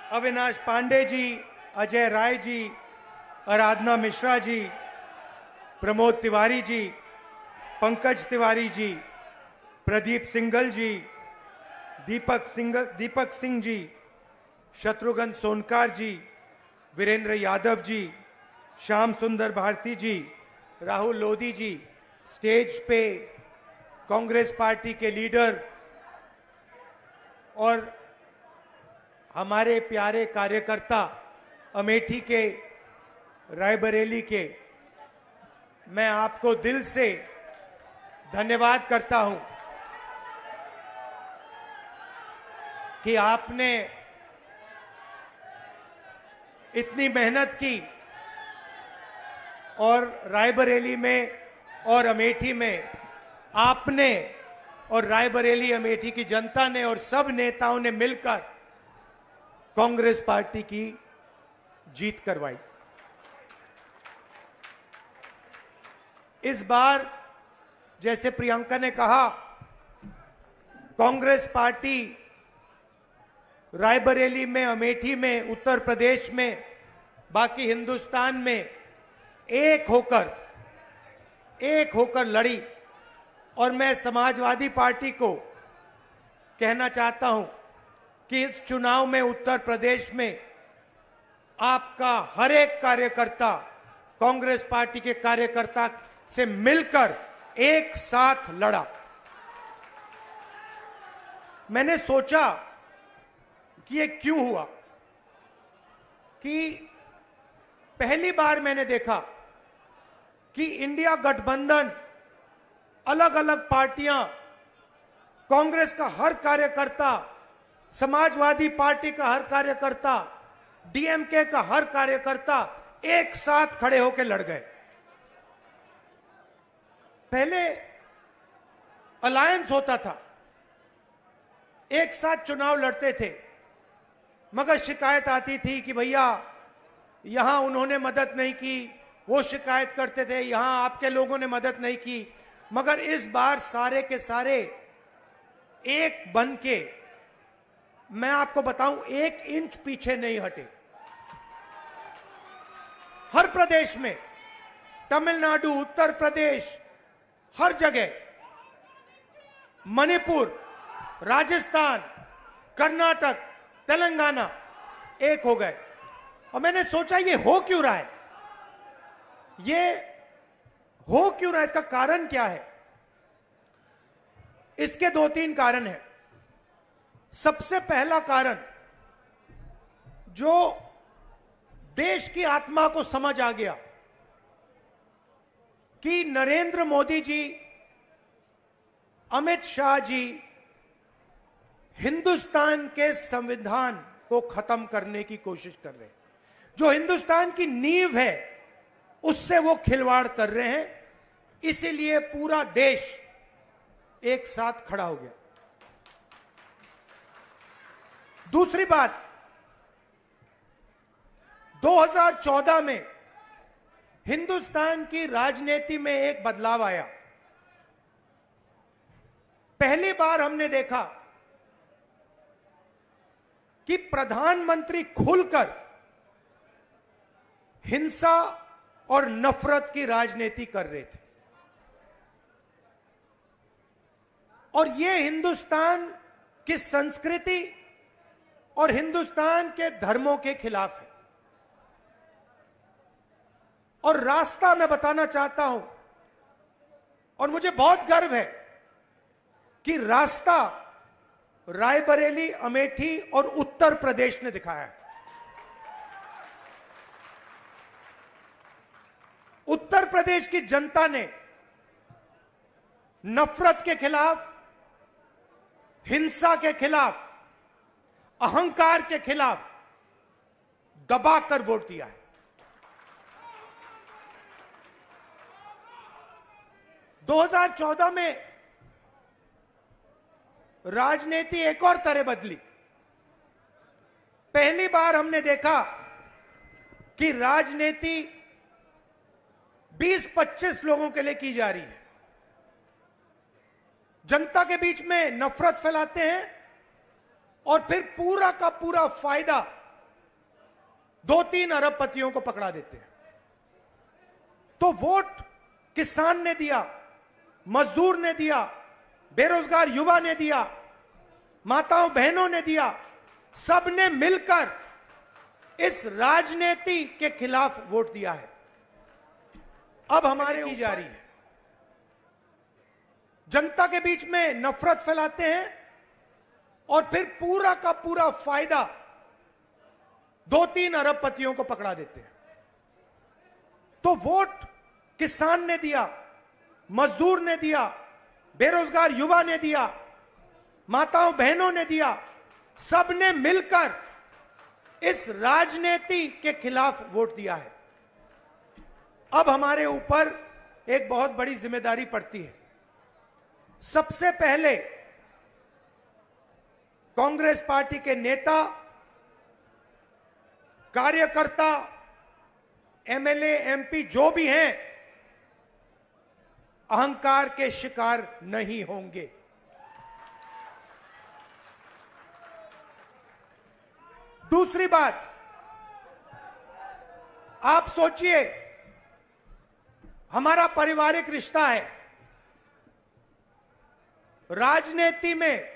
अविनाश पांडे जी, अजय राय जी, आराधना मिश्रा जी, प्रमोद तिवारी जी, पंकज तिवारी जी, प्रदीप सिंघल जी, दीपक सिंह जी, शत्रुघ्न सोनकार जी, वीरेंद्र यादव जी, श्याम सुंदर भारती जी, राहुल लोधी जी, स्टेज पे कांग्रेस पार्टी के लीडर और हमारे प्यारे कार्यकर्ता अमेठी के, रायबरेली के, मैं आपको दिल से धन्यवाद करता हूं कि आपने इतनी मेहनत की और रायबरेली में और अमेठी में आपने और रायबरेली अमेठी की जनता ने और सब नेताओं ने मिलकर कांग्रेस पार्टी की जीत करवाई। इस बार जैसे प्रियंका ने कहा, कांग्रेस पार्टी रायबरेली में, अमेठी में, उत्तर प्रदेश में, बाकी हिंदुस्तान में एक होकर लड़ी। और मैं समाजवादी पार्टी को कहना चाहता हूं कि इस चुनाव में उत्तर प्रदेश में आपका हर एक कार्यकर्ता कांग्रेस पार्टी के कार्यकर्ता से मिलकर एक साथ लड़ा। मैंने सोचा कि ये क्यों हुआ, कि पहली बार मैंने देखा कि इंडिया गठबंधन, अलग अलग पार्टियां, कांग्रेस का हर कार्यकर्ता, समाजवादी पार्टी का हर कार्यकर्ता, डीएमके का हर कार्यकर्ता एक साथ खड़े होकर लड़ गए। पहले अलायंस होता था, एक साथ चुनाव लड़ते थे, मगर शिकायत आती थी कि भैया यहां उन्होंने मदद नहीं की, वो शिकायत करते थे यहां आपके लोगों ने मदद नहीं की। मगर इस बार सारे के सारे एक बन के, मैं आपको बताऊं, 1 इंच पीछे नहीं हटे। हर प्रदेश में, तमिलनाडु, उत्तर प्रदेश, हर जगह, मणिपुर, राजस्थान, कर्नाटक, तेलंगाना एक हो गए। और मैंने सोचा ये हो क्यों रहा है, इसका कारण क्या है? इसके 2-3 कारण हैं। सबसे पहला कारण, जो देश की आत्मा को समझ आ गया कि नरेंद्र मोदी जी, अमित शाह जी हिंदुस्तान के संविधान को खत्म करने की कोशिश कर रहे हैं। जो हिंदुस्तान की नींव है उससे वो खिलवाड़ कर रहे हैं। इसीलिए पूरा देश एक साथ खड़ा हो गया। दूसरी बात, 2014 में हिंदुस्तान की राजनीति में एक बदलाव आया। पहली बार हमने देखा कि प्रधानमंत्री खुलकर हिंसा और नफरत की राजनीति कर रहे थे। और यह हिंदुस्तान की संस्कृति और हिंदुस्तान के धर्मों के खिलाफ है। और रास्ता मैं बताना चाहता हूं, और मुझे बहुत गर्व है कि रास्ता रायबरेली, अमेठी और उत्तर प्रदेश ने दिखाया है। उत्तर प्रदेश की जनता ने नफरत के खिलाफ, हिंसा के खिलाफ, अहंकार के खिलाफ दबाकर वोट दिया है। 2014 में राजनीति एक और तरह बदली। पहली बार हमने देखा कि राजनीति 20-25 लोगों के लिए की जा रही है। जनता के बीच में नफरत फैलाते हैं और फिर पूरा का पूरा फायदा 2-3 अरबपतियों को पकड़ा देते हैं। तो वोट किसान ने दिया, मजदूर ने दिया, बेरोजगार युवा ने दिया, माताओं बहनों ने दिया, सबने मिलकर इस राजनीति के खिलाफ वोट दिया है। अब हमारे की जा रही है, जनता के बीच में नफरत फैलाते हैं और फिर पूरा का पूरा फायदा 2-3 अरबपतियों को पकड़ा देते हैं। तो वोट किसान ने दिया, मजदूर ने दिया, बेरोजगार युवा ने दिया, माताओं बहनों ने दिया, सबने मिलकर इस राजनीति के खिलाफ वोट दिया है। अब हमारे ऊपर एक बहुत बड़ी जिम्मेदारी पड़ती है। सबसे पहले कांग्रेस पार्टी के नेता, कार्यकर्ता, एमएलए, एमपी जो भी हैं, अहंकार के शिकार नहीं होंगे। दूसरी बात, आप सोचिए, हमारा पारिवारिक रिश्ता है। राजनीति में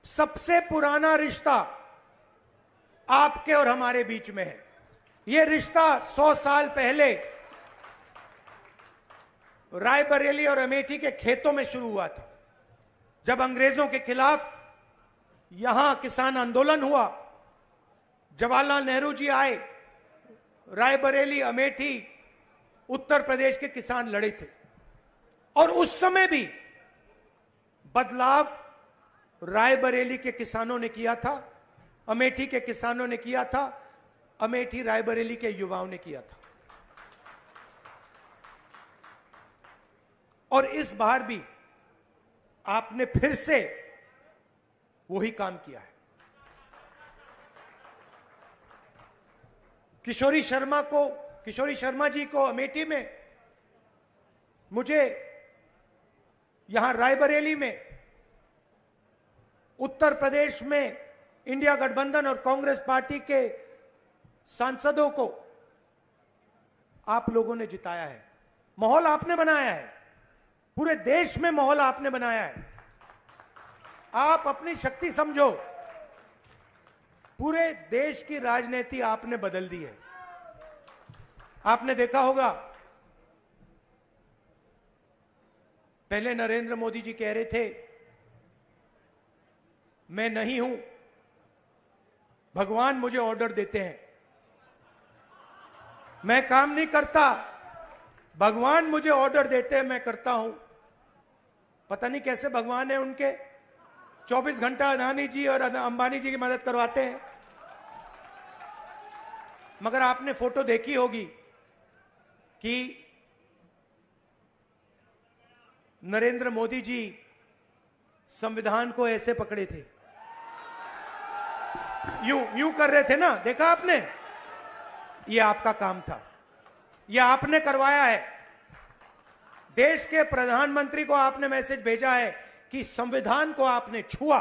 सबसे पुराना रिश्ता आपके और हमारे बीच में है। यह रिश्ता 100 साल पहले रायबरेली और अमेठी के खेतों में शुरू हुआ था। जब अंग्रेजों के खिलाफ यहां किसान आंदोलन हुआ, जवाहरलाल नेहरू जी आए, रायबरेली, अमेठी, उत्तर प्रदेश के किसान लड़े थे। और उस समय भी बदलाव रायबरेली के किसानों ने किया था, अमेठी के किसानों ने किया था, अमेठी रायबरेली के युवाओं ने किया था। और इस बार भी आपने फिर से वही काम किया है। किशोरी शर्मा जी को अमेठी में, मुझे यहां रायबरेली में, उत्तर प्रदेश में इंडिया गठबंधन और कांग्रेस पार्टी के सांसदों को आप लोगों ने जिताया है। माहौल आपने बनाया है, पूरे देश में माहौल आपने बनाया है। आप अपनी शक्ति समझो, पूरे देश की राजनीति आपने बदल दी है। आपने देखा होगा, पहले नरेंद्र मोदी जी कह रहे थे, मैं नहीं हूं, भगवान मुझे ऑर्डर देते हैं, मैं काम नहीं करता, भगवान मुझे ऑर्डर देते हैं, मैं करता हूं। पता नहीं कैसे भगवान है उनके, 24 घंटा अदानी जी और अंबानी जी की मदद करवाते हैं। मगर आपने फोटो देखी होगी कि नरेंद्र मोदी जी संविधान को ऐसे पकड़े थे, यूं कर रहे थे ना, देखा आपने? ये आपका काम था, ये आपने करवाया है। देश के प्रधानमंत्री को आपने मैसेज भेजा है कि संविधान को आपने छुआ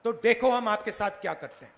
तो देखो हम आपके साथ क्या करते हैं।